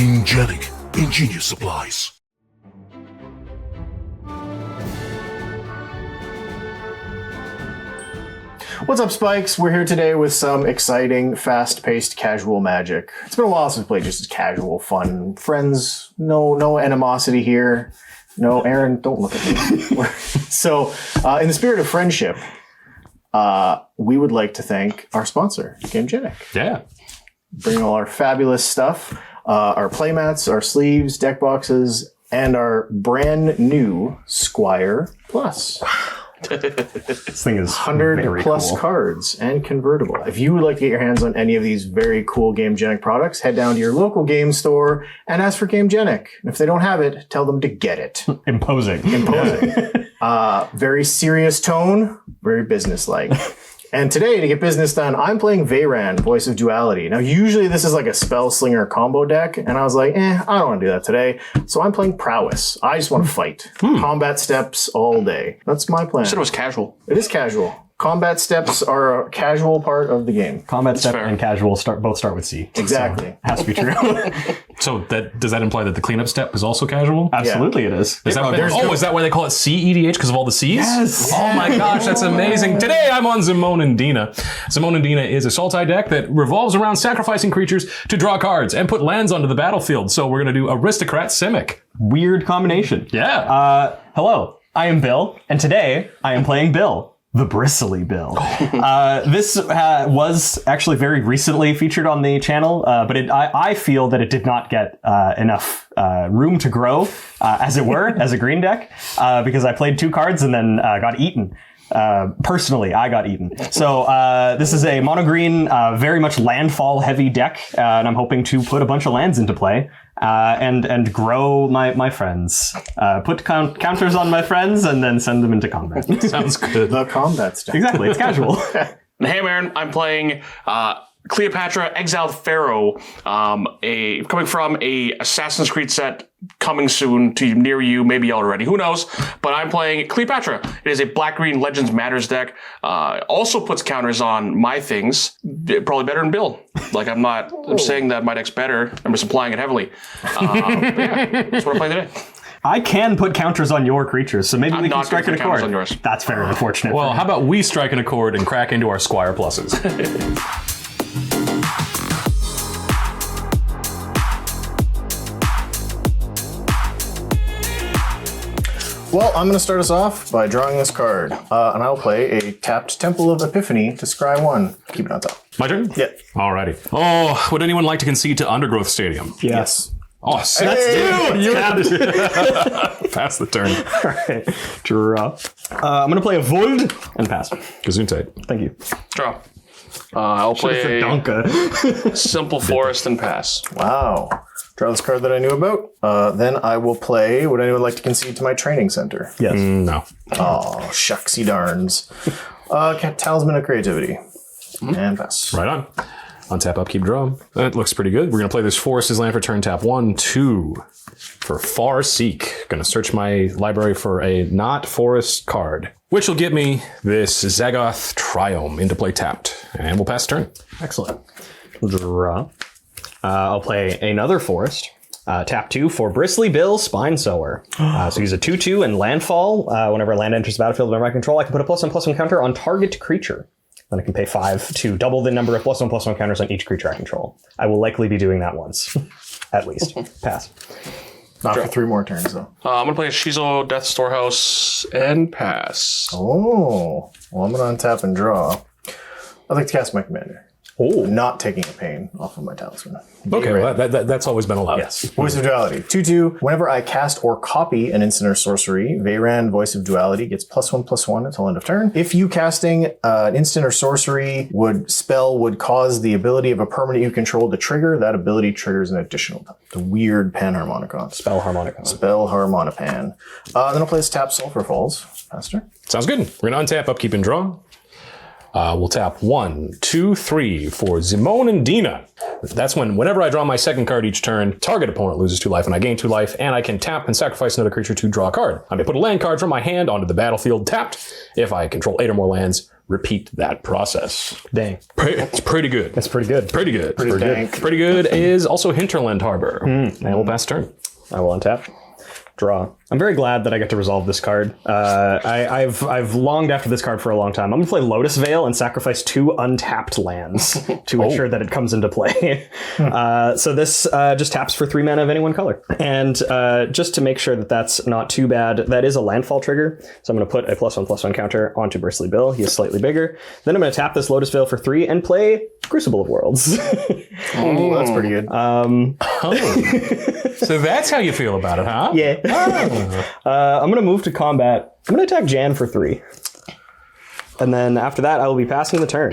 Angelic Ingenious Supplies. What's up, Spikes? We're here today with some exciting, fast-paced casual magic. It's been a while since we played just as casual, fun friends. No animosity here. No, Aaron, don't look at me. So, in the spirit of friendship, we would like to thank our sponsor, Gamegenic. Yeah. Bring all our fabulous stuff, our playmats, our sleeves, deck boxes, and our brand new Squire Plus. This thing is 100 plus cool. cards and convertible. If you would like to get your hands on any of these very cool Gamegenic products, head down to your local game store and ask for Gamegenic. And if they don't have it, tell them to get it. Imposing. Very serious tone, very businesslike. And today, to get business done, I'm playing Veyran, Voice of Duality. Now, usually this is like a spell slinger combo deck, and I was like, I don't want to do that today. So I'm playing Prowess. I just want to fight. Combat steps all day. That's my plan. You said it was casual. It is casual. Combat steps are a casual part of the game. Combat step and casual both start with C. Exactly. So, has to be true. So does that imply that the cleanup step is also casual? Absolutely it is. Is that why they call it CEDH because of all the C's? Yes. Oh my gosh, that's amazing. Today I'm on Zimone and Dina. Zimone and Dina is a Sultai deck that revolves around sacrificing creatures to draw cards and put lands onto the battlefield. So we're going to do Aristocrat Simic. Weird combination. Yeah. Hello, I am Bill, and today I am playing Bill. The Bristly Bill. This was actually very recently featured on the channel, but I feel that it did not get enough room to grow, as it were, as a green deck, because I played 2 cards and then got eaten. Personally, I got eaten. So this is a mono green, very much landfall heavy deck, and I'm hoping to put a bunch of lands into play. And grow my friends. Put counters on my friends and then send them into combat. Sounds good. The combat stuff. Exactly, it's casual. Hey, Aaron, I'm playing Cleopatra, Exiled Pharaoh, coming from a Assassin's Creed set coming soon to near you, maybe already, who knows? But I'm playing Cleopatra. It is a black-green Legends Matters deck. Also puts counters on my things, probably better than Bill. Like, I'm saying that my deck's better. I'm just applying it heavily. But yeah, that's what I'm playing today. I can put counters on your creatures, so maybe we can strike an accord. On yours. That's very unfortunate. Well, how about we strike an accord and crack into our Squire Pluses? Well, I'm going to start us off by drawing this card. And I'll play a tapped Temple of Epiphany to scry 1. Keep it on top. My turn? Yeah. Alrighty. Oh, would anyone like to concede to Undergrowth Stadium? Yes. Awesome. You Pass the turn. All right. Draw. I'm going to play a Void and pass. Gesundheit. Thank you. Draw. I'll play Donka. Simple Forest and pass. Wow. Draw this card that I knew about. Then I will play. Would anyone like to concede to my training center? Yes. No. Oh, shucksy darns. Talisman of Creativity. And pass. Right on. Untap, upkeep, draw. That looks pretty good. We're going to play this Forest as land for turn tap 1, 2 for Far Seek. Going to search my library for a not Forest card, which will get me this Zagoth Triome into play tapped. And we'll pass turn. Excellent. Draw. I'll play another Forest. Tap 2 for Bristly Bill, Spine Sower. So use a 2/2 and landfall. Whenever a land enters the battlefield under my control, I can put a +1/+1 counter on target creature. Then I can pay 5 to double the number of +1/+1 counters on each creature I control. I will likely be doing that once, at least. Pass. Not for 3 more turns, though. I'm going to play a Shizo Death Storehouse and pass. Oh. Well, I'm going to untap and draw. I'd like to cast my commander. Oh. Not taking a pain off of my talisman. Okay, well, that's always been allowed. Yes. Voice of Duality. 2/2. Whenever I cast or copy an instant or sorcery, Veyran, Voice of Duality, gets +1/+1 until end of turn. If you casting an instant or sorcery would cause the ability of a permanent you control to trigger, that ability triggers an additional time. The weird Panharmonicon. Spell Harmonicon. Spell Harmonipan. Then I'll play this tap Sulphur Falls. Faster. Sounds good. We're going to untap, upkeep, and draw. We'll tap 1, 2, 3 for Zimone and Dina. That's whenever I draw my second card each turn, target opponent loses 2 life and I gain 2 life, and I can tap and sacrifice another creature to draw a card. I may put a land card from my hand onto the battlefield tapped. If I control 8 or more lands, repeat that process. Dang. It's pretty good. That's pretty good. Pretty good. dank. Pretty good is also Hinterland Harbor. And we'll pass turn. I will untap. Draw. I'm very glad that I get to resolve this card. I've longed after this card for a long time. I'm going to play Lotus Veil and sacrifice 2 untapped lands to ensure that it comes into play. So this just taps for 3 mana of any one color. And just to make sure that that's not too bad, that is a landfall trigger. So I'm going to put a +1/+1 counter onto Bristly Bill. He is slightly bigger. Then I'm going to tap this Lotus Veil for 3 and play Crucible of Worlds. Oh, that's pretty good. So that's how you feel about it, huh? Yeah. I'm going to move to combat. I'm going to attack Jan for 3. And then after that, I will be passing the turn.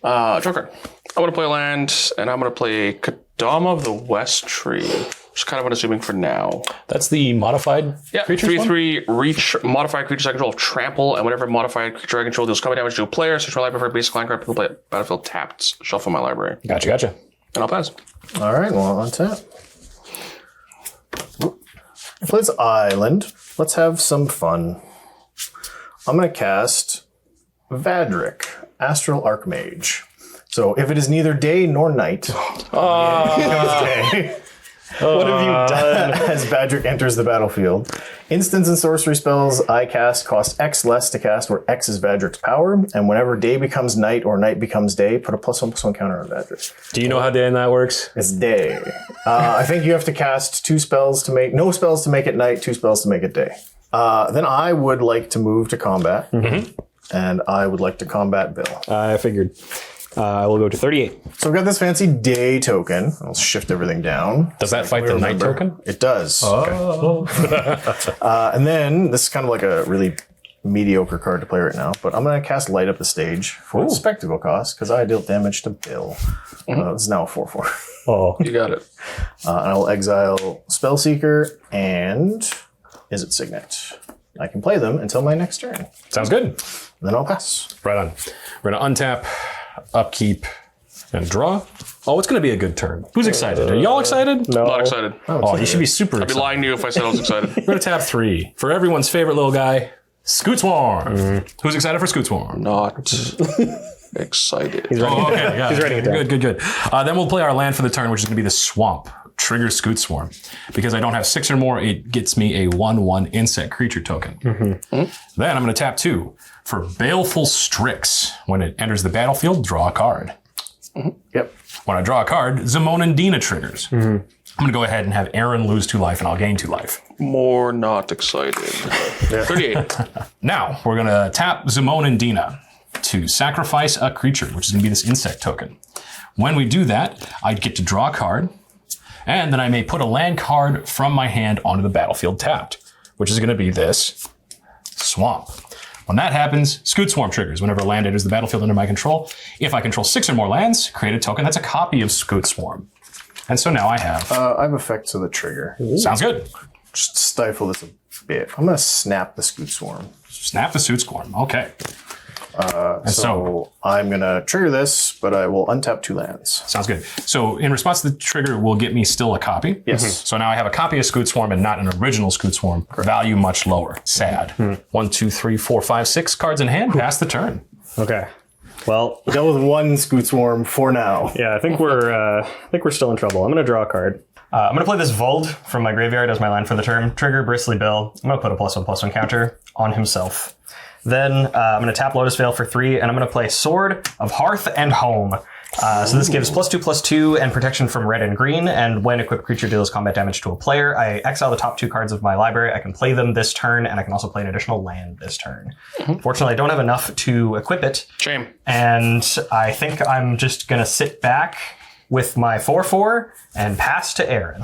Draw card. I'm going to play a land, and I'm going to play Kadama of the West Tree. Which is kind of what I'm assuming for now. That's the modified creature. 3/3 reach modified creatures I control trample, and whatever modified creature I control deals combat damage to a player. Search my library for basic line card. People play battlefield tapped. Shuffle my library. Gotcha. And I'll pass. All right, well, on tap. For this island, let's have some fun. I'm going to cast Vadric, Astral Archmage. So if it is neither day nor night, day, What have you done? as Vadric enters the battlefield, instants and sorcery spells I cast cost X less to cast, where X is Vadric's power, and whenever day becomes night or night becomes day, put a +1/+1 counter on Vadric. Do you know how Dan that works? It's day. I think you have to cast no spells to make it night, 2 spells to make it day. Then I would like to move to combat, and I would like to combat Bill. I figured. I will go to 38. So I've got this fancy day token. I'll shift everything down. Does that fight the night token? It does. And then this is kind of like a really mediocre card to play right now, but I'm going to cast Light Up the Stage for its spectacle cost because I dealt damage to Bill. It's now a 4/4. Oh, You got it. And I will exile Spellseeker and Is It Signet. I can play them until my next turn. Sounds good. Then I'll pass. Right on. We're going to untap, upkeep, and draw. Oh, it's going to be a good turn. Who's excited? Are y'all excited? no. Not excited. Oh, you should be super I'd be excited. lying to you if I said I was excited. We're going to tap 3. For everyone's favorite little guy, Scoot Swarm. Who's excited for Scoot Swarm? Not excited. Oh, okay. Yeah. He's writing it down. Good. Then we'll play our land for the turn, which is going to be the Swamp. Trigger Scoot Swarm. Because I don't have 6 or more, it gets me a 1/1 insect creature token. Then I'm going to tap 2 for Baleful Strix. When it enters the battlefield, draw a card. Yep. When I draw a card, Zimone and Dina triggers. I'm going to go ahead and have Aaron lose 2 life, and I'll gain 2 life. More not excited. 38. Now, we're going to tap Zimone and Dina to sacrifice a creature, which is going to be this insect token. When we do that, I get to draw a card, and then I may put a land card from my hand onto the battlefield tapped, which is going to be this Swamp. When that happens, Scoot Swarm triggers whenever a land enters the battlefield under my control. If I control 6 or more lands, create a token that's a copy of Scoot Swarm. And so now I have... I have effects of the trigger. Sounds good. Just stifle this a bit. I'm going to snap the Scoot Swarm. Snap the Scoot Swarm. Okay. And So I'm going to trigger this, but I will untap 2 lands. sounds good. So in response to the trigger, will get me still a copy. Yes. So now I have a copy of Scoot Swarm and not an original Scoot Swarm. Value much lower. Sad. 1, 2, 3, 4, 5, 6 cards in hand. Pass the turn. Okay. Well, Dealt with 1 Scoot Swarm for now. yeah, I think we're still in trouble. I'm going to draw a card. I'm going to play this Vuld from my graveyard as my land for the turn. Trigger Bristly Bill. I'm going to put a +1/+1 counter on himself. Then I'm going to tap Lotus Veil for 3, and I'm going to play Sword of Hearth and Home. So this gives +2/+2 and protection from red and green, and when equipped creature deals combat damage to a player, I exile the top 2 cards of my library. I can play them this turn, and I can also play an additional land this turn. Fortunately, I don't have enough to equip it, Shame. and I think I'm just going to sit back with my 4/4 and pass to Aaron.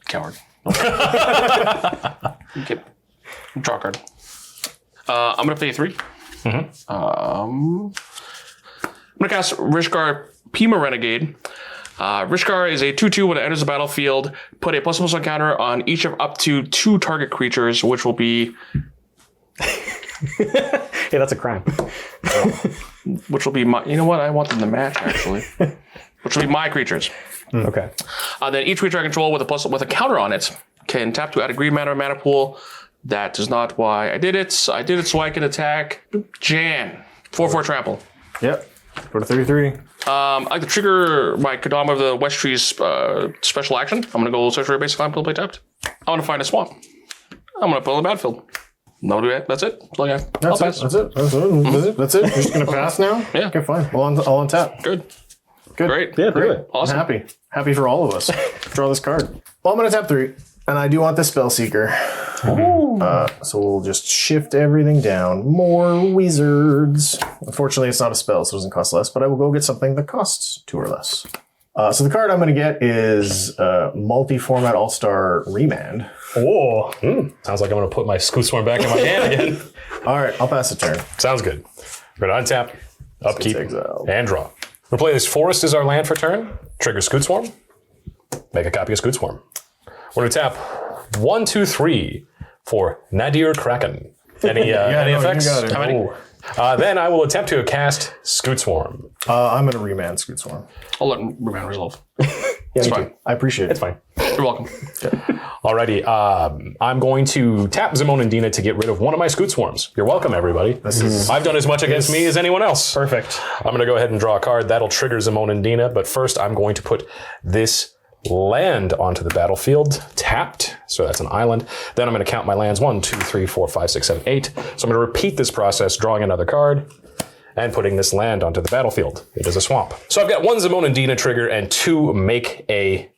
Coward. Okay. Draw a card. I'm going to pay 3. I'm going to cast Rishgar Pima Renegade. Rishgar is a 2/2 when it enters the battlefield. Put a +1/+1 counter on each of up to 2 target creatures, which will be... Hey, that's a crime. Which will be my... You know what? I want them to match, actually. Which will be my creatures. Okay. Then each creature I control with a counter on it can tap to add a green mana or mana pool That is not why I did it. I did it so I can attack Jan. 4/4 trample. Yep. Go to 33. I like to trigger my Kodama of the West Tree's special action. I'm going to go search for a basic land, play tapped. I want to find a swamp. I'm going to put it on the battlefield. No, do that. That's it. That's all I got. I'll pass. That's it. That's it. You're just going to pass now? Yeah. Okay, fine. Well, I'll untap. Good. Great. Yeah, do it. Awesome. I'm happy. Happy for all of us. Draw this card. Well, I'm going to tap 3. And I do want the Spellseeker. So we'll just shift everything down. More wizards. Unfortunately, it's not a spell, so it doesn't cost less, but I will go get something that costs 2 or less. So the card I'm going to get is Multi-Format All-Star Remand. Oh, sounds like I'm going to put my Scoot Swarm back in my hand again. All right, I'll pass the turn. Sounds good. We're going to untap, upkeep, exiled. and draw. We'll play this Forest as our land for turn. Trigger Scoot Swarm. Make a copy of Scoot Swarm. We're going to tap 1, 2, 3 for Nadir Kraken. Any effects? You got it. How many? Then I will attempt to cast Scoot Swarm. I'm going to remand Scoot Swarm. I'll let Remand resolve. It's fine. I appreciate it. It's fine. You're welcome. Alrighty, I'm going to tap Zimone and Dina to get rid of one of my Scoot Swarms. You're welcome, everybody. I've done as much against me as anyone else. Perfect. I'm going to go ahead and draw a card. That'll trigger Zimone and Dina, but first I'm going to put this land onto the battlefield, tapped, so that's an island. Then I'm going to count my lands 1, 2, 3, 4, 5, 6, 7, 8. So I'm going to repeat this process, drawing another card and putting this land onto the battlefield. It is a swamp. So I've got 1 Zimone and Dina trigger and 2 make a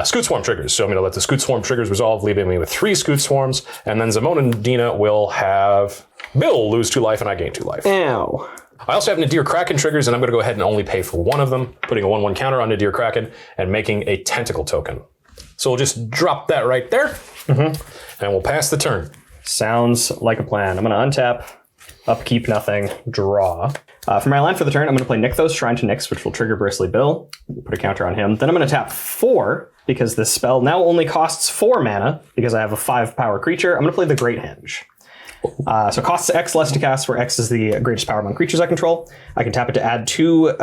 Scoot Swarm triggers. So I'm going to let the Scoot Swarm triggers resolve, leaving me with 3 Scoot Swarms, and then Zimone and Dina will have Bill lose 2 life and I gain 2 life. Ow. I also have Nadir Kraken triggers, and I'm going to go ahead and only pay for 1 of them, putting a 1/1 counter on Nadir Kraken and making a Tentacle token. So we'll just drop that right there, and we'll pass the turn. Sounds like a plan. I'm going to untap, upkeep nothing, draw. For my land for the turn, I'm going to play Nykthos, Shrine to Nyx, which will trigger Bristly Bill. Put a counter on him. Then I'm going to tap 4, because this spell now only costs 4 mana, because I have a 5 power creature. I'm going to play the Great Henge. So costs X less to cast, where X is the greatest power among creatures I control. I can tap it to add 2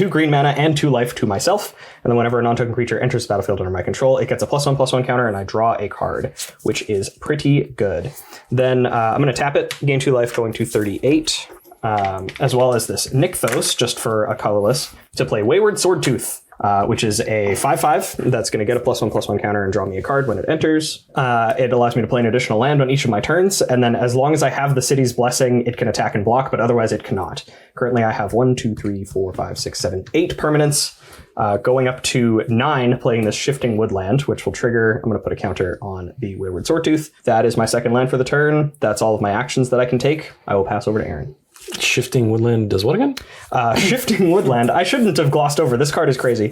green mana and 2 life to myself. And then whenever a non-token creature enters the battlefield under my control, it gets a +1/+1 counter, and I draw a card, which is pretty good. Then I'm going to tap it, gain 2 life, going to 38. As well as this Nykthos, just for a colorless, to play Wayward Swordtooth. Which is a 5/5 that's going to get a +1/+1 counter and draw me a card when it enters. It allows me to play an additional land on each of my turns, and then as long as I have the City's Blessing, it can attack and block, but otherwise it cannot. Currently I have 1, 2, 3, 4, 5, 6, 7, 8 permanents, going up to 9 playing this Shifting Woodland, which will trigger. I'm going to put a counter on the Wayward Swordtooth. That is my second land for the turn. That's all of my actions that I can take. I will pass over to Aaron. Shifting Woodland does what again? Shifting Woodland. I shouldn't have glossed over. This card is crazy.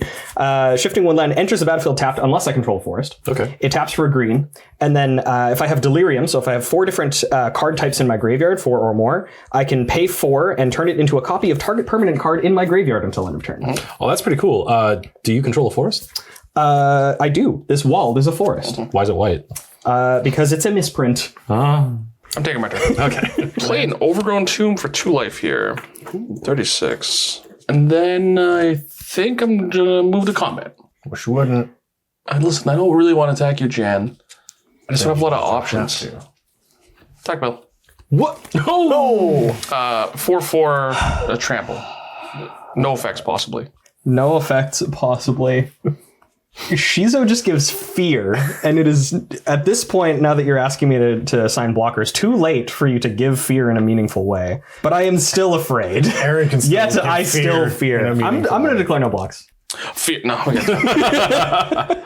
Shifting Woodland enters the battlefield tapped unless I control forest. Okay. It taps for a green. And then if I have Delirium, so if I have 4 different card types in my graveyard, 4 or more, I can pay 4 and turn it into a copy of target permanent card in my graveyard until end of turn. Oh, that's pretty cool. Do you control a forest? I do. This wall is a forest. Why is it white? Because it's a misprint. I'm taking my turn. Okay. Play an Overgrown Tomb for 2 life here. 36. And then I think I'm going to move to combat. Wish you wouldn't. Listen, I don't really want to attack you, Jan. I just don't have a lot of options. Attack Bill. What? No! 4/4 trample. No effects, possibly. No effects, possibly. Shizo just gives fear, and it is, at this point, now that you're asking me to assign blockers, too late for you to give fear in a meaningful way. But I am still afraid. Aaron can still Yet give I still fear. in a I'm meaningful going to declare no blocks. Fear. No.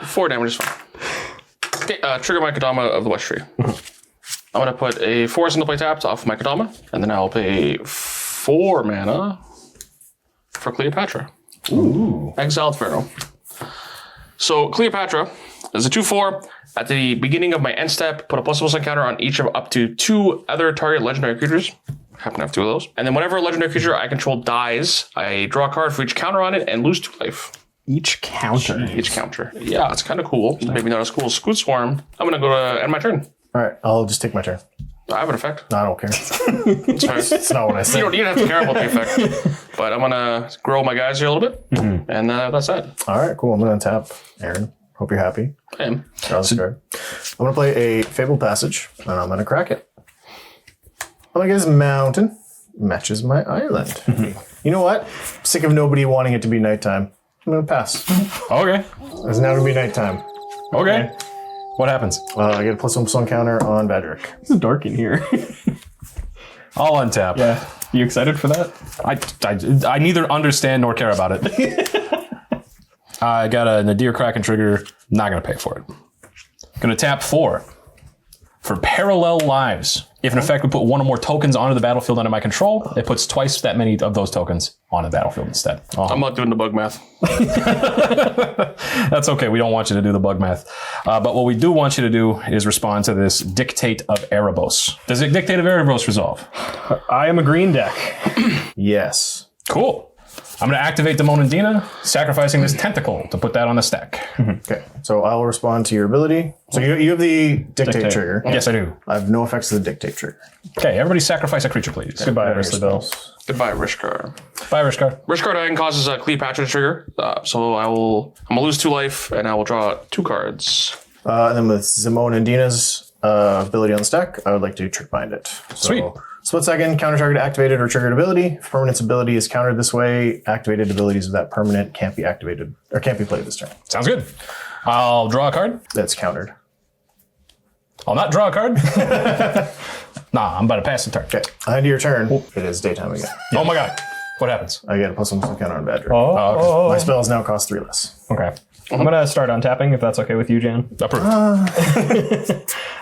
4 damage is fine. Okay, trigger my Kodama of the West Tree. I'm going to put a forest into play tapped off my Kodama, and then I'll pay 4 mana for Cleopatra. Ooh. Exiled Pharaoh. So Cleopatra is a 2/4. At the beginning of my end step, put a +1 counter on each of up to 2 other target legendary creatures. Happen to have 2 of those. And then whenever a legendary creature I control dies, I draw a card for each counter on it and lose 2 life. Each counter. Each counter. Yeah, it's kind of cool. Maybe not as cool as Scoot Swarm. I'm going to go to end my turn. All right, I'll just take my turn. I have an effect. No, I don't care. It's fine. That's not what I said. You don't have to care about the effect. But I'm going to grow my guys here a little bit. And that's that. All right, cool. I'm going to untap Aaron. Hope you're happy. I am. Draw this card. I'm going to play a Fabled Passage, and I'm going to crack it. I'm going to get this mountain. Matches my island. You know what? Sick of nobody wanting it to be nighttime. I'm going to pass. Okay. It's now going to be nighttime. Okay. What happens? I get a +1/+1 counter on Badrick. It's dark in here. I'll untap. Yeah. You excited for that? I neither understand nor care about it. I got a Nadir Kraken trigger. Not going to pay for it. Going to tap 4 for Parallel Lives. If an effect would put 1 or more tokens onto the battlefield under my control, it puts twice that many of those tokens on the battlefield instead. Oh. I'm not doing the bug math. That's okay. We don't want you to do the bug math. But what we do want you to do is respond to this Dictate of Erebos. Does it Dictate of Erebos resolve? I am a green deck. Yes. Cool. I'm going to activate Zimone and Dina, sacrificing this tentacle to put that on the stack. Okay, so I'll respond to your ability. So you have the Dictate trigger. Yes, I do. I have no effects to the Dictate trigger. Okay, everybody sacrifice a creature, please. Goodbye, Bristly Bill. Goodbye, Rishkar. Bye, Rishkar. Rishkar Dying causes a Cleopatra to trigger, so I'm gonna lose 2 life, and I will draw 2 cards. And then with Zimone and Dina's ability on the stack, I would like to Trick Bind it. So, Sweet. Split second, counter target activated or triggered ability. If permanent's ability is countered this way, activated abilities of that permanent can't be activated or can't be played this turn. Sounds good. I'll draw a card. That's countered. I'll not draw a card. Nah, I'm about to pass the turn. Okay, end of your turn. It is daytime again. Oh my god. What happens? I get a +1/+1 counter on Badger. Oh. My spells now cost 3 less. Okay. I'm going to start untapping if that's okay with you, Jan. Approved.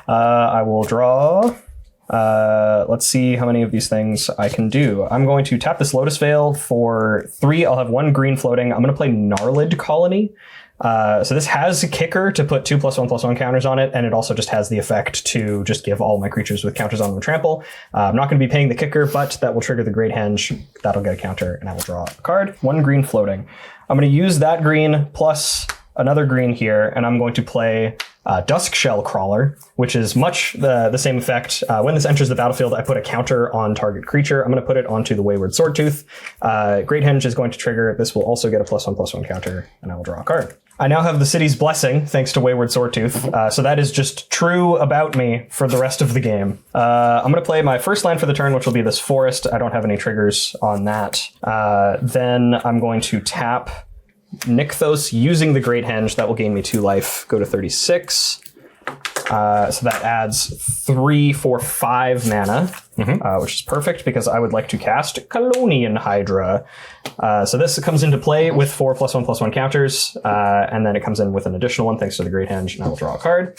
I will draw. Let's see how many of these things I can do. I'm going to tap this Lotus Veil for 3. I'll have 1 green floating. I'm going to play Gnarlid Colony. So this has a kicker to put 2 +1/+1 counters on it, and it also just has the effect to just give all my creatures with counters on them trample. I'm not going to be paying the kicker, but that will trigger the Great Henge. That'll get a counter, and I will draw a card. 1 green floating. I'm going to use that green plus another green here, and I'm going to play Duskshell Crawler, which is much the same effect. When this enters the battlefield, I put a counter on target creature. I'm going to put it onto the Wayward Swordtooth. Great Henge is going to trigger. This will also get a +1/+1 counter, and I will draw a card. I now have the city's blessing, thanks to Wayward Swordtooth. So that is just true about me for the rest of the game. I'm going to play my first land for the turn, which will be this forest. I don't have any triggers on that. Then I'm going to tap Nykthos using the Great Henge. That will gain me 2 life, go to 36. So that adds 3 for 5 mana, which is perfect because I would like to cast Colonian Hydra. So this comes into play with 4 +1/+1 counters, and then it comes in with an additional 1 thanks to the Great Henge, and I will draw a card.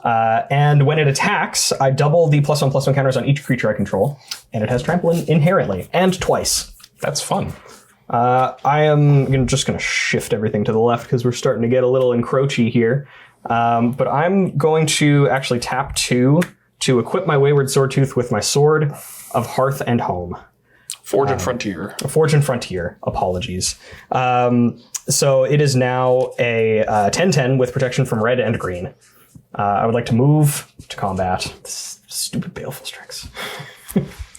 And when it attacks, I double the +1/+1 counters on each creature I control, and it has trample inherently, and twice. That's fun. I am just going to shift everything to the left because we're starting to get a little encroachy here. But I'm going to actually tap 2 to equip my Wayward Swordtooth with my Sword of Hearth and Home. Forge and Frontier. Forge and Frontier. Apologies. So it is now a 10/10 with protection from red and green. I would like to move to combat this stupid Baleful Strix.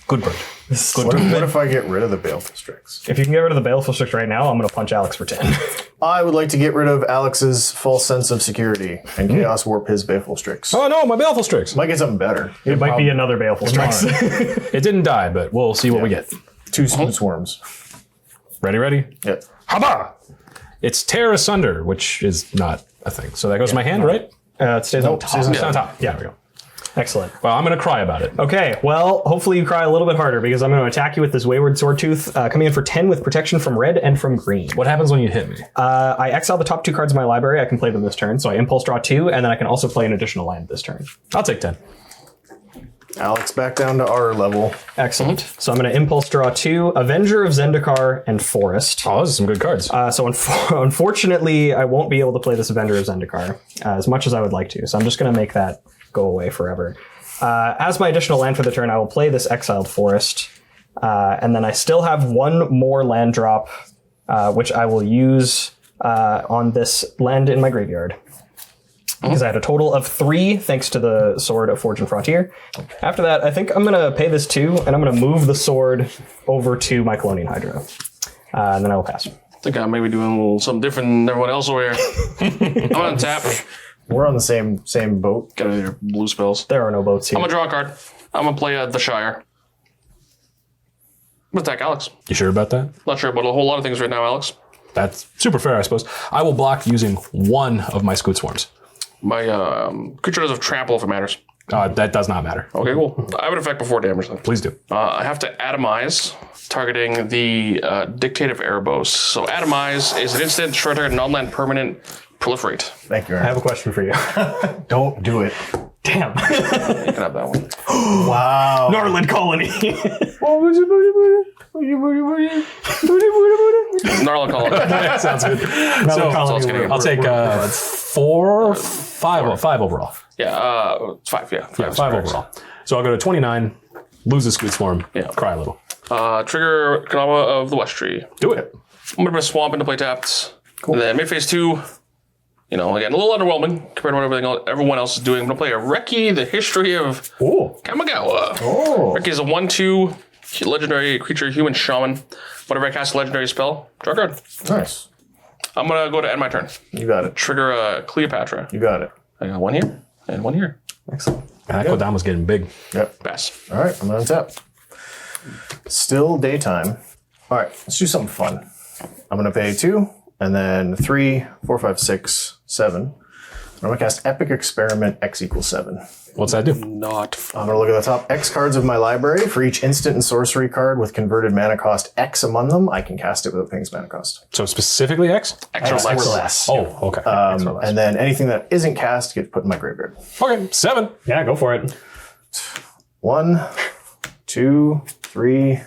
Good bird. What if I get rid of the Baleful Strix? If you can get rid of the Baleful Strix right now, I'm going to punch Alex for 10. I would like to get rid of Alex's false sense of security and Chaos Warp his Baleful Strix. Oh no, my Baleful Strix. Might get something better. It might be another Baleful Strix. It didn't die, but we'll see what we get. 2 Smooth Swarms. Ready? Yep. Haba! It's Tear Asunder, which is not a thing. So that goes in my hand, right? It stays on top. It's on top. Yeah, there we go. Excellent. Well, I'm going to cry about it. Okay, well, hopefully you cry a little bit harder because I'm going to attack you with this Wayward Swordtooth, coming in for 10 with protection from red and from green. What happens when you hit me? I exile the top 2 cards of my library. I can play them this turn, so I impulse draw 2, and then I can also play an additional land this turn. I'll take 10. Alex back down to our level. Excellent. So I'm going to impulse draw 2, Avenger of Zendikar, and Forest. Oh, those are some good cards. So unfortunately, I won't be able to play this Avenger of Zendikar as much as I would like to, so I'm just going to make that go away forever. As my additional land for the turn, I will play this Exiled Forest, and then I still have 1 more land drop, which I will use on this land in my graveyard. Because I had a total of 3 thanks to the Sword of Forge and Frontier. After that, I think I'm going to pay this 2, and I'm going to move the sword over to my Colonian Hydra. And then I will pass. think I may be doing a little something different than everyone else over here. I'm gonna tap. We're on the same boat. Get out of your blue spells. There are no boats here. I'm gonna draw a card. I'm gonna play the Shire. I'm gonna attack Alex. You sure about that? Not sure about a whole lot of things right now, Alex. That's super fair, I suppose. I will block using one of my Scoot Swarms. My creature does have trample if it matters. That does not matter. Okay, cool. I would affect before damage then. Please do. I have to atomize, targeting the Dictative Erebos. So atomize is an instant, short target, non-land permanent, proliferate. Thank you, I Aaron. have a question for you. Don't do it. Damn. You can have that one. Wow. Norland Colony. Gnarl Colony. Sounds good. Colony I'll take 5 overall. Yeah, it's 5, yeah. Five overall. So I'll go to 29, lose a Scoot Swarm, cry a little. Trigger Kanama of the West Tree. Do it. I'm going to put a Swamp into play tapped. Cool. And then mid phase 2, you know, again, a little underwhelming compared to what everyone else is doing. I'm going to play a Reki, the History of Kamigawa. Reki is a 1/2 legendary creature, human shaman. Whenever I cast a legendary spell, draw a card. Nice. I'm going to go to end my turn. You got it. Trigger Cleopatra. You got it. I got one here and one here. Excellent. That Kodama's getting big. Yep. Pass. All right, I'm gonna tap. Still daytime. All right, let's do something fun. I'm gonna pay 2, and then 3, 4, 5, 6, 7. I'm gonna cast Epic Experiment X equals 7. What's that do? Not fun. I'm gonna look at the top X cards of my library. For each instant and sorcery card with converted mana cost X among them, I can cast it without paying its mana cost. So specifically X? X or less. Oh, okay. And then anything that isn't cast gets put in my graveyard. Okay, 7. Yeah, go for it. 1, 2, 3,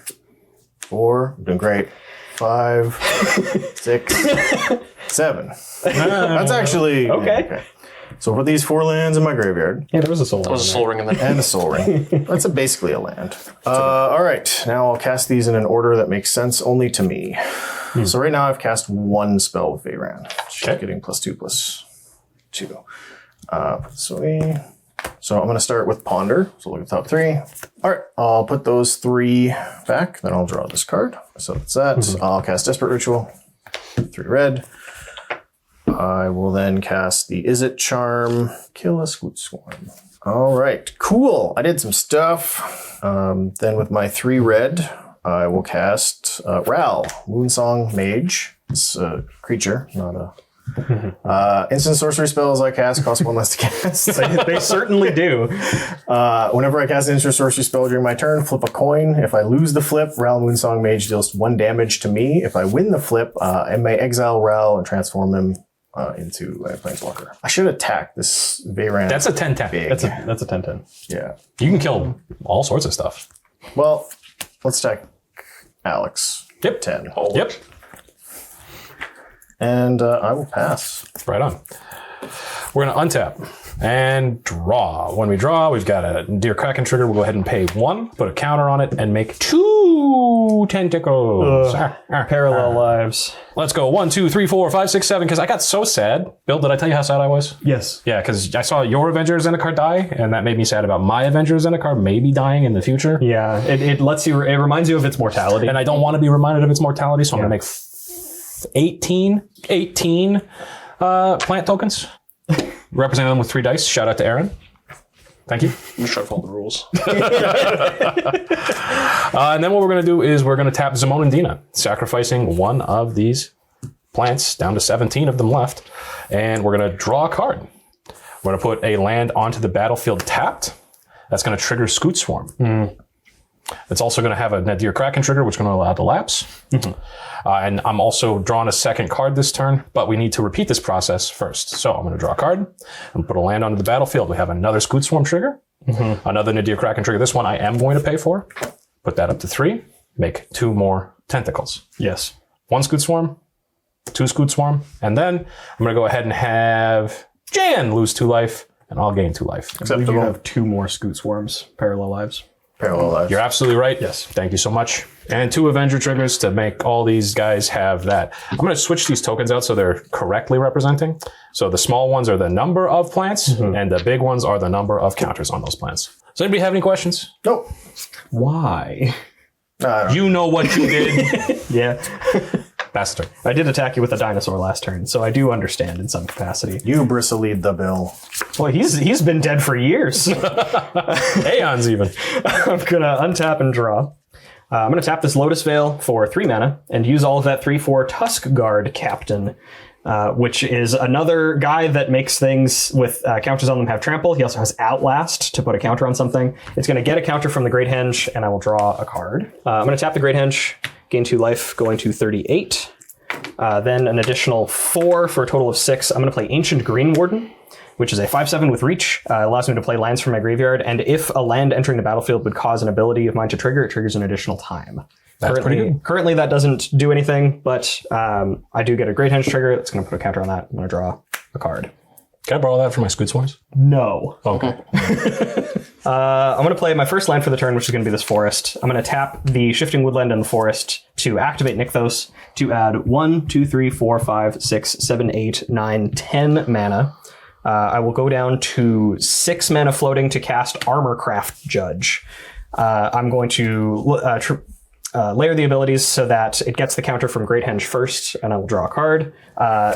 4. I'm doing great. 5, 6, 7. That's actually Okay. So put these 4 lands in my graveyard Yeah, there was a soul. There's a Soul Ring in there. and a Soul Ring. That's basically a land. All right, now I'll cast these in an order that makes sense only to me. So right now I've cast 1 spell with Veyran. Okay. Getting +2/+2. Put this away. So I'm going to start with Ponder. So look at the top 3. All right, I'll put those 3 back. Then I'll draw this card. So that's that. I'll cast Desperate Ritual. 3 red. I will then cast the Izzet Charm. Kill a Scoot Swarm. All right, cool. I did some stuff. Then with my 3 red, I will cast Ral, Moonsong Mage. It's a creature, not a... instant sorcery spells I cast cost 1 less to cast. They certainly do. Whenever I cast an instant sorcery spell during my turn, flip a coin. If I lose the flip, Ral Moonsong Mage deals 1 damage to me. If I win the flip, I may exile Ral and transform him into a Planeswalker. I should attack this Veyran. That's a 10-10. big. That's a 10/10. Yeah. You can kill all sorts of stuff. Well, let's attack Alex. Yep. 10. Yep. And I will pass. Right on. We're going to untap and draw. When we draw, we've got a Deer Kraken trigger. We'll go ahead and pay 1, put a counter on it, and make 2 tentacles. Parallel lives. Let's go. 1, 2, 3, 4, 5, 6, 7. Because I got so sad. Bill, did I tell you how sad I was? Yes. Yeah, because I saw your Avenger Zendikar die, and that made me sad about my Avenger Zendikar maybe dying in the future. Yeah, it lets you. It reminds you of its mortality. And I don't want to be reminded of its mortality, so I'm going to make 18 plant tokens. Representing them with 3 dice. Shout out to Aaron. Thank you. I'm just trying to follow the rules. And then what we're going to do is we're going to tap Zimone and Dina, sacrificing one of these plants, down to 17 of them left. And we're going to draw a card. We're going to put a land onto the battlefield tapped. That's going to trigger Scoot Swarm. It's also going to have a Nadir Kraken trigger, which is going to allow the lapse. And I'm also drawing a second card this turn, but we need to repeat this process first. So I'm going to draw a card and put a land onto the battlefield. We have another Scoot Swarm trigger, another Nadir Kraken trigger. This one I am going to pay for. Put that up to 3. Make 2 more tentacles. Yes. 1 Scoot Swarm, 2 Scoot Swarm, and then I'm going to go ahead and have Jan lose 2 life, and I'll gain 2 life. I believe you have 2 more Scoot Swarms, parallel lives. Parallel lives. You're absolutely right. Yes. Thank you so much. And 2 Avenger triggers to make all these guys have that. I'm going to switch these tokens out so they're correctly representing. So the small ones are the number of plants, and the big ones are the number of counters on those plants. Does anybody have any questions? Nope. Why? You know what you did. Yeah. Pass the turn. I did attack you with a dinosaur last turn, so I do understand in some capacity. You Bristly the Bill. Well, he's been dead for years. Aeons even. I'm gonna untap and draw. I'm gonna tap this Lotus Veil for 3 mana and use all of that 3/4 Tusk Guard Captain, which is another guy that makes things with counters on them have trample. He also has Outlast to put a counter on something. It's gonna get a counter from the Great Henge, and I will draw a card. I'm gonna tap the Great Henge, gain 2 life, going to 38. Then an additional 4 for a total of 6. I'm gonna play Ancient Green Warden, which is a 5/7 with reach. Allows me to play lands from my graveyard, and if a land entering the battlefield would cause an ability of mine to trigger, it triggers an additional time. That's pretty good. Currently that doesn't do anything, but I do get a Great Henge trigger. It's going to put a counter on that. I'm going to draw a card. Can I borrow that for my Squid Swarms? No. Okay. I'm going to play my first land for the turn, which is going to be this forest. I'm going to tap the Shifting Woodland and the forest to activate Nykthos to add 1, 2, 3, 4, 5, 6, 7, 8, 9, 10 mana. I will go down to 6 mana floating to cast Armorcraft Judge. I'm going to layer the abilities so that it gets the counter from Great Henge first, and I will draw a card.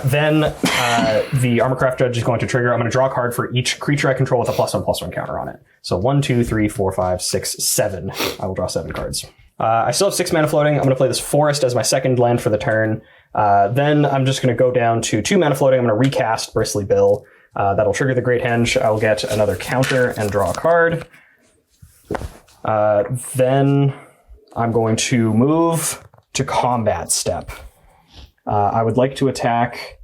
Then the Armorcraft Judge is going to trigger. I'm going to draw a card for each creature I control with a +1/+1 counter on it. So 1, 2, 3, 4, 5, 6, 7. I will draw 7 cards. I still have 6 mana floating. I'm going to play this forest as my second land for the turn. Then I'm just going to go down to 2 mana floating. I'm going to recast Bristly Bill. That'll trigger the Great Henge. I will get another counter and draw a card. Then I'm going to move to combat step. I would like to attack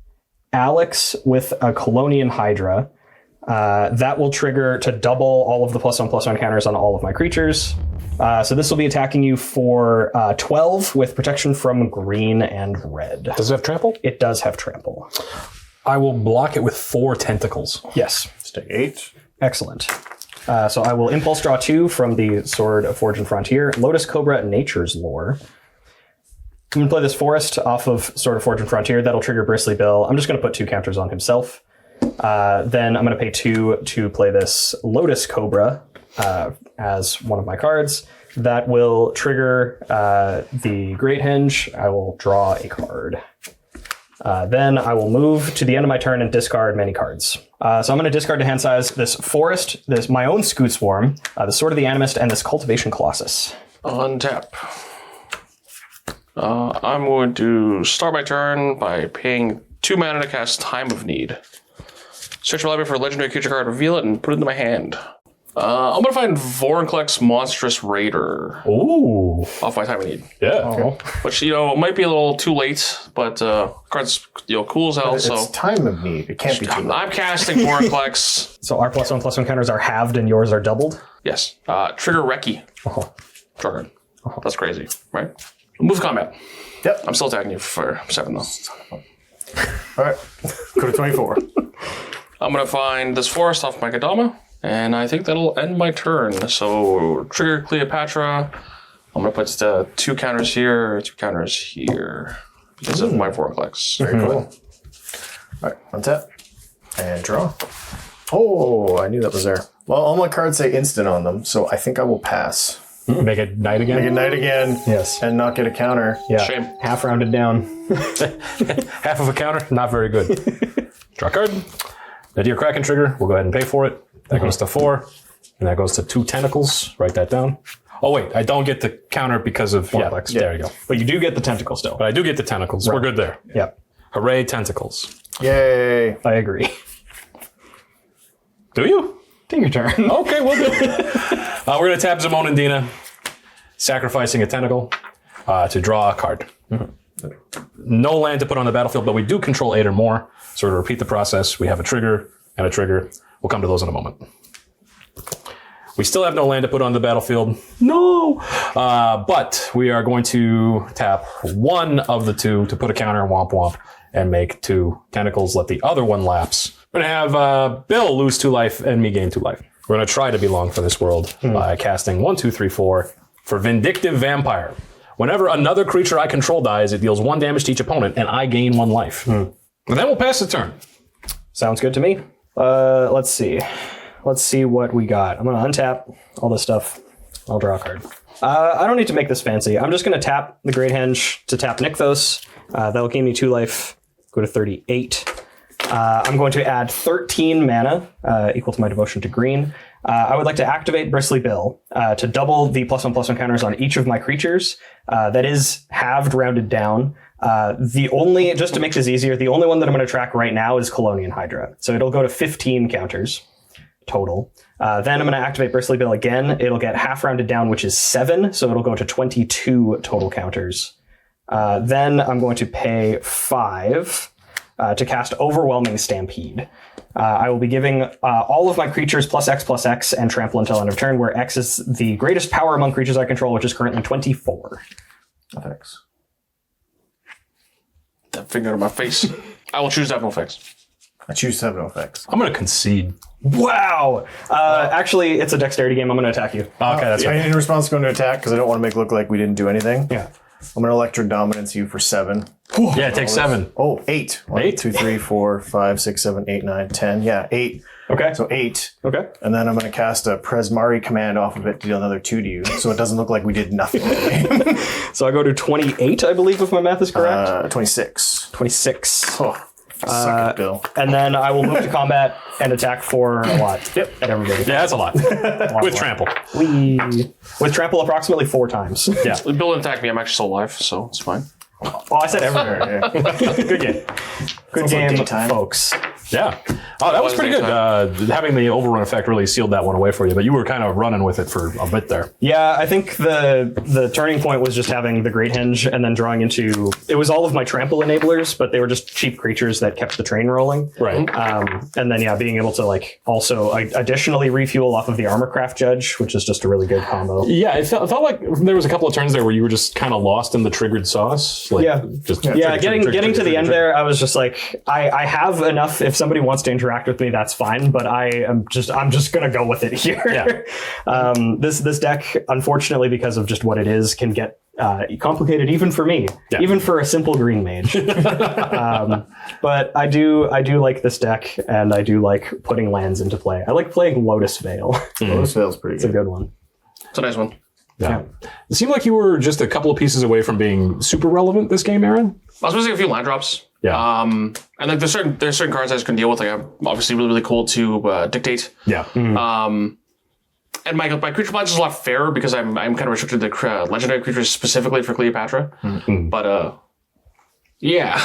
Alex with a Colonian Hydra. That will trigger to double all of the +1/+1 counters on all of my creatures. So this will be attacking you for 12 with protection from green and red. Does it have trample? It does have trample. I will block it with 4 tentacles. Yes. Let's take 8. Excellent. So I will impulse draw 2 from the Sword of Forge and Frontier. Lotus Cobra, Nature's Lore. I'm going to play this forest off of Sword of Forge and Frontier. That'll trigger Bristly Bill. I'm just going to put 2 counters on himself. Then I'm going to pay 2 to play this Lotus Cobra as one of my cards. That will trigger the Great Henge. I will draw a card. Then I will move to the end of my turn and discard many cards. So I'm going to discard to hand size this forest, my own Scoot Swarm, the Sword of the Animist, and this Cultivation Colossus. Untap. I'm going to start my turn by paying 2 mana to cast Time of Need. Search my library for a legendary creature card, reveal it, and put it into my hand. I'm going to find Vorinclex Monstrous Raider. Ooh. Off my Time of Need. Yeah. Which, might be a little too late, but card's, cool as hell, It's so... time of need. It can't be too late. I'm casting Vorinclex. So our +1/+1 counters are halved and yours are doubled? Yes. Trigger Reki. Draw card. That's crazy, right? Move combat. Yep. I'm still attacking you for 7, though. All right. Go to 24. I'm going to find this forest off my Kadama, and I think that'll end my turn. So, trigger Cleopatra. I'm going to put 2 counters here, 2 counters here, because of my Vorinclex. Very cool. All right. Untap. And draw. Oh, I knew that was there. Well, all my cards say instant on them, so I think I will pass. Make it night again? Make it night again. Yes. And not get a counter. Yeah. Shame. Half rounded down. Half of a counter? Not very good. Draw a card. Nadir Kraken trigger. We'll go ahead and pay for it. That goes to 4. And that goes to 2 tentacles. Write that down. Oh, wait. I don't get the counter because of Vorinclex. There you go. But you do get the tentacle still. But I do get the tentacles. We're good there. Yep. Hooray, tentacles. Yay. I agree. Do you? Take your turn. Okay, we'll do. We're going to tap Zimone and Dina, sacrificing a tentacle to draw a card. No land to put on the battlefield, but we do control 8 or more. So to repeat the process, we have a trigger and a trigger. We'll come to those in a moment. We still have no land to put on the battlefield. No! But we are going to tap 1 of the 2 to put a counter, womp womp, and make 2 tentacles, let the other 1 lapse. We're going to have Bill lose 2 life and me gain 2 life. We're going to try to belong for this world by casting 1, 2, 3, 4 for Vindictive Vampire. Whenever another creature I control dies, it deals 1 damage to each opponent, and I gain 1 life. And then we'll pass the turn. Sounds good to me. Let's see. Let's see what we got. I'm going to untap all this stuff. I'll draw a card. I don't need to make this fancy. I'm just going to tap the Great Henge to tap Nykthos, That'll gain me 2 life, go to 38. I'm going to add 13 mana, equal to my devotion to green. I would like to activate Bristly Bill to double the +1/+1 counters on each of my creatures. That is halved, rounded down. Just to make this easier, the only one that I'm going to track right now is Colonian Hydra. So it'll go to 15 counters total. Then I'm going to activate Bristly Bill again. It'll get half rounded down, which is 7. So it'll go to 22 total counters. Then I'm going to pay 5 to cast Overwhelming Stampede. I will be giving all of my creatures +X and trample until end of turn, where X is the greatest power among creatures I control, which is currently 24. Effects. That finger in my face. I will choose to have no effects. I choose to have no effects. I'm going to concede. Wow! Actually, it's a dexterity game. I'm going to attack you. Okay, that's Yeah, right. in response, going to attack because I don't want to make it look like we didn't do anything. Yeah. I'm going to Electric Dominance you for 7. Yeah, take 7. Oh, 8. 1, 8? 2, 3, 4, 5, 6, 7, 8, 9, 10. Yeah, 8. Okay. So 8. Okay. And then I'm going to cast a Presmari command off of it to deal another 2 to you, so it doesn't look like we did nothing. So I go to 28, I believe, if my math is correct. 26. 26. Oh, suck it, Bill. And then I will move to combat and attack for a lot. Yep. At everybody. Yeah, that's a lot. With trample. With trample approximately 4 times. Yeah. Bill didn't attack me. I'm actually still alive, so it's fine. Oh, I said everywhere. Good game. Good also game, daytime. folks. Yeah. Oh, that was pretty good. Having the overrun effect really sealed that one away for you, but you were kind of running with it for a bit there. Yeah, I think the turning point was just having the Great Hinge and then drawing into... It was all of my trample enablers, but they were just cheap creatures that kept the train rolling. Right. And then, yeah, being able to also additionally refuel off of the Armorcraft Judge, which is just a really good combo. Yeah, it felt like there was a couple of turns there where you were just kind of lost in the triggered sauce. Like, Yeah. Getting to the end there, I was just like, I have enough. If somebody wants to interact with me, that's fine. But I'm just gonna go with it here. Yeah. This deck, unfortunately, because of just what it is, can get complicated even for me, even for a simple green mage. But I do like this deck, and I do like putting lands into play. I like playing Lotus Veil. Lotus Veil's pretty It's a good. good one. It's a nice one. Yeah. It seemed like you were just a couple of pieces away from being super relevant this game, Aaron. I was missing a few land drops. Yeah. And like there's certain cards I just can deal with. Like I'm obviously really cool to dictate. Yeah. And my creature balance is a lot fairer because I'm kind of restricted to legendary creatures specifically for Cleopatra. But yeah,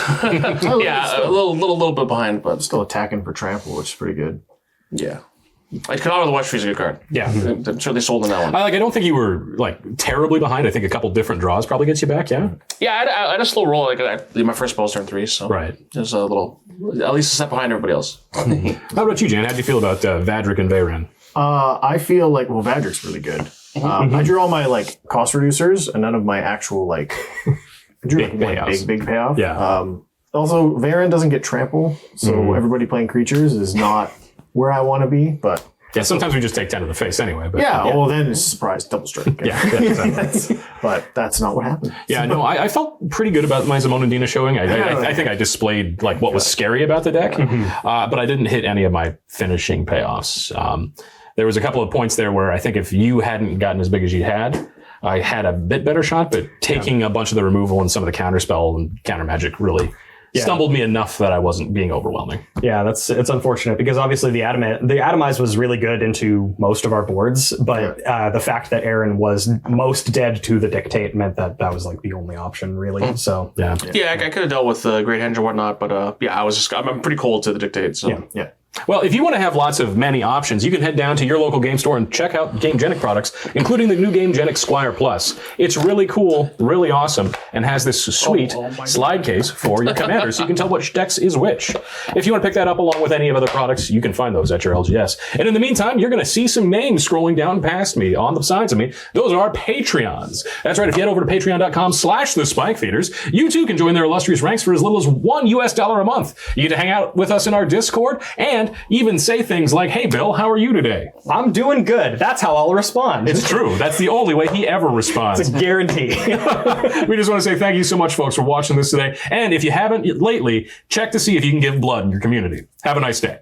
yeah, a little bit behind, but Still attacking for trample, which is pretty good. yeah. Like Canada the West Tree's a good card. Yeah. I'm sure they sold in that one. I don't think you were like terribly behind. I think a couple different draws probably gets you back. Yeah. Yeah, I had a slow roll. Like my first spell's turn 3, so Right. there's a little, at least a step behind everybody else. How about you, Jan? How do you feel about Vadric and Veyran? I feel like, Vadric's really good. I drew all my cost reducers and none of my actual I drew Big payouts. big payoff. Yeah. Also, Veyran doesn't get trample, so everybody playing creatures is not where I want to be. But Yeah. Sometimes we just take 10 to the face anyway. But well, then it's a surprise double strike. Yeah. Exactly. But that's not what happened. Yeah, no, I felt pretty good about my Zimone and Dina showing. I think I displayed what was scary about the deck, but I didn't hit any of my finishing payoffs. There was a couple of points there where I think if you hadn't gotten as big as you had, I had a bit better shot, but taking a bunch of the removal and some of the counterspell and counter magic really stumbled me enough that I wasn't being overwhelming. Yeah, it's unfortunate because obviously the Atomize was really good into most of our boards, but the fact that Aaron was most dead to the Dictate meant that was the only option really. So Yeah. Yeah, I could have dealt with Great Henge or whatnot, but I'm pretty cold to the dictate. So Yeah. Well, if you want to have lots of many options, you can head down to your local game store and check out GameGenic products, including the new GameGenic Squire Plus. It's really cool, really awesome, and has this sweet slide case for your commander so you can tell which decks is which. If you want to pick that up along with any of other products, you can find those at your LGS. And in the meantime, you're going to see some names scrolling down past me on the sides of me. Those are our Patreons. That's right. If you head over to patreon.com/thespikefeeders, you too can join their illustrious ranks for as little as $1 a month. You get to hang out with us in our Discord and even say things like, "Hey, Bill, how are you today?" I'm doing good. That's how I'll respond. It's true. That's the only way he ever responds. It's a guarantee. We just want to say thank you so much, folks, for watching this today. And if you haven't lately, check to see if you can give blood in your community. Have a nice day.